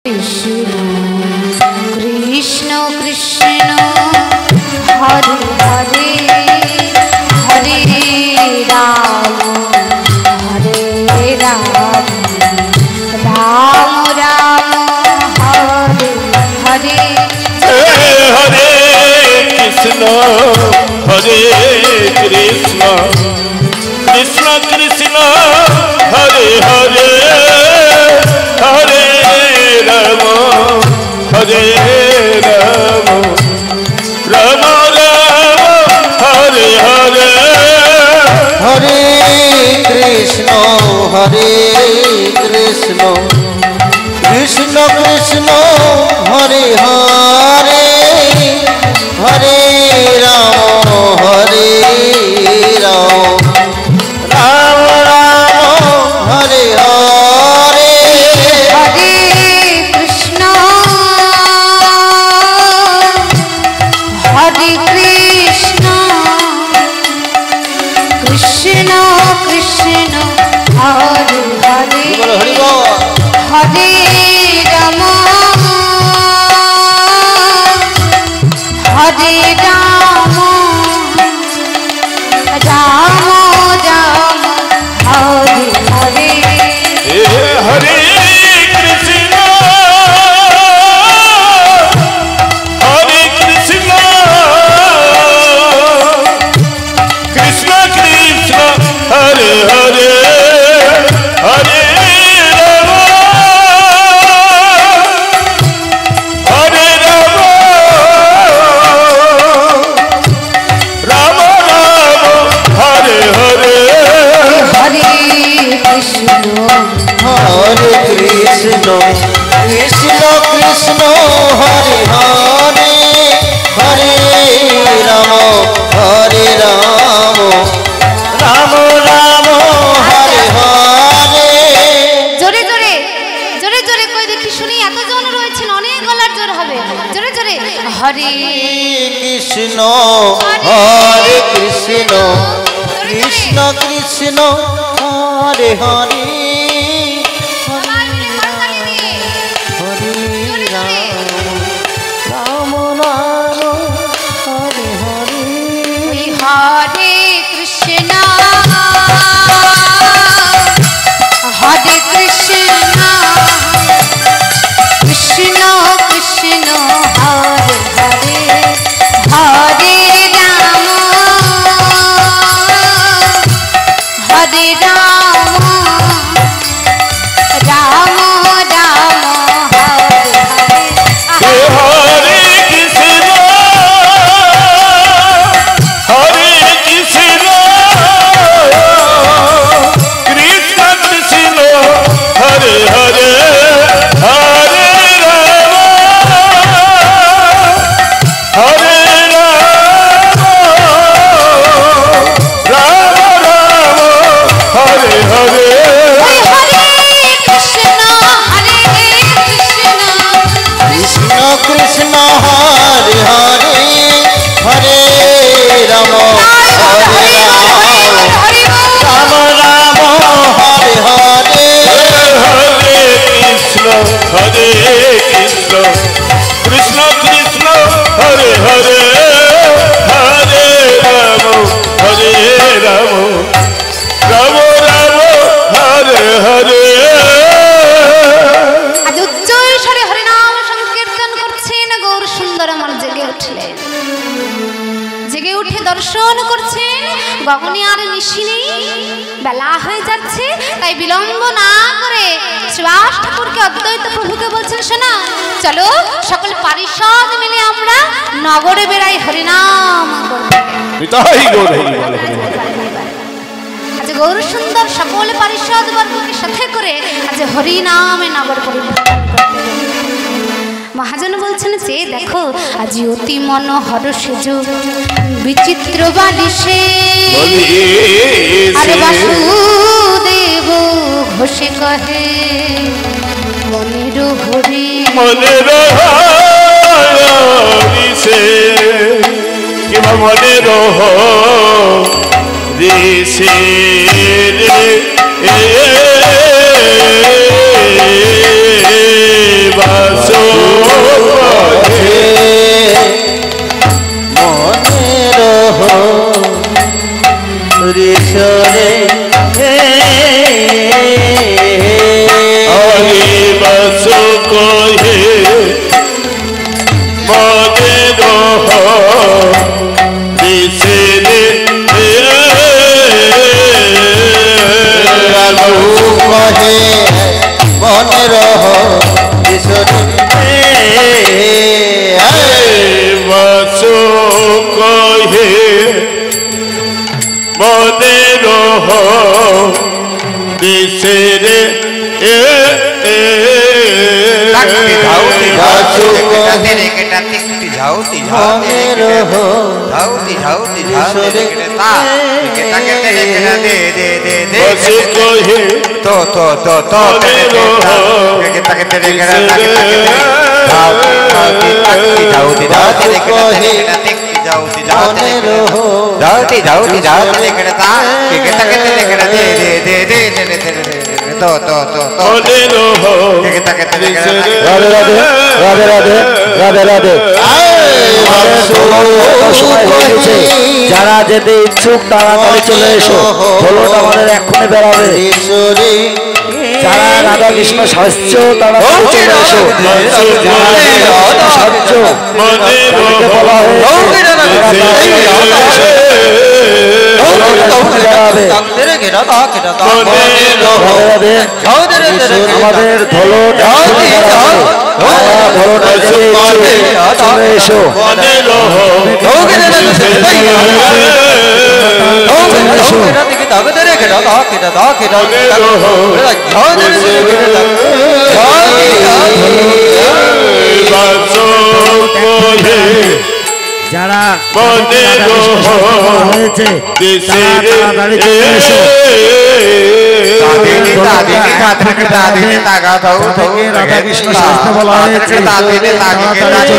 कृष्ण कृष्ण कृष्ण हरे हरे हरे राम राम राम हरे हरे हरे कृष्ण कृष्ण कृष्ण हरे हरे हरे राम राम राम हरे हरे हरे कृष्ण कृष्ण कृष्ण हरे हरे हरे राम राम राम हरे हरे हरे कृष्ण कृष्ण कृष्ण हरे हरे हरे राम राम राम हरे हरे हरे कृष्ण कृष्ण कृष्ण हरे हरे हरे कृष्ण कृष्ण हरे हरे हरे राम राम हरे हरे जोरे जोरे जोरे जोरे कोई देखी শুনি এতজন রয়েছেন অনেক গলার জোর হবে জোরে জোরে হরে কৃষ্ণ কৃষ্ণ কৃষ্ণ হরে হরে हरे कृष्ण कृष्ण कृष्ण हरे हरे हरे राम राम राम हरे हरे दर्शन करছেন গগনে আর নিশি নেই বেলা হয়ে যাচ্ছে তাই বিলম্ব না করে শ্রীবাস ঠাকুরকে অদ্বৈত প্রভুকে বলছেন শোনা চলো সকল পারিষদ মিলে আমরা নগরে বেড়াই হরিনাম করতে আজ গৌর সুন্দর সকল পারিষদ বর্গকে সাথে করে আজ হরিনামে নগর পরিবর্তন করতে মহাজন বলছেন যে দেখো আজ অতি মনোহর সেজ বিচিত্র বালিশে আরে বাসুদেব ঘোষে কহে মনের হরি সে কিংবা মনের ঋষি রে মনের দিশে রে তাকতি ঝাউতি ঝাউতি কেটা তেরে কেটা তিকতি ঝাউতি ঝাউতি ঝাউতি ঝাউতি ঝাউতি কেটা তা কেটা তেরে কেটা দে দে দে দে বসে কহে তো তো তো তো কেটা তেরে কেটা তাকতি ঝাউতি ঝাউতি কেটা তেরে কেটা তিকতি ঝাউতি ঝাউতি ঝাউতি ঝাউতি ঝাউতি কেটা তা কেটা তেরে কেটা দে দে দে দে দে দে তো তো তো তো মনের কেটা তেরে কেটা রাধে রাধে রাধে রাধে রাধে রাধে সময় হয়ে গেছে। যারা যেতে ইচ্ছুক তাড়াতাড়ি চলে এসো, হলোটা আমাদের এক্ষুনি বেড়াবে। যারা রাধা কৃষ্ণ সাহায্য তাড়াতাড়ি চলে এসো। সাহায্য বলা আমাদের ধলোটা চলে এসো। যারা হয়েছে তাড়াতাড়ি চলে এসো। রাধা কৃষ্ণ শাস্ত্র বলা হয়েছে দাদিনী দাদি টাকা দাও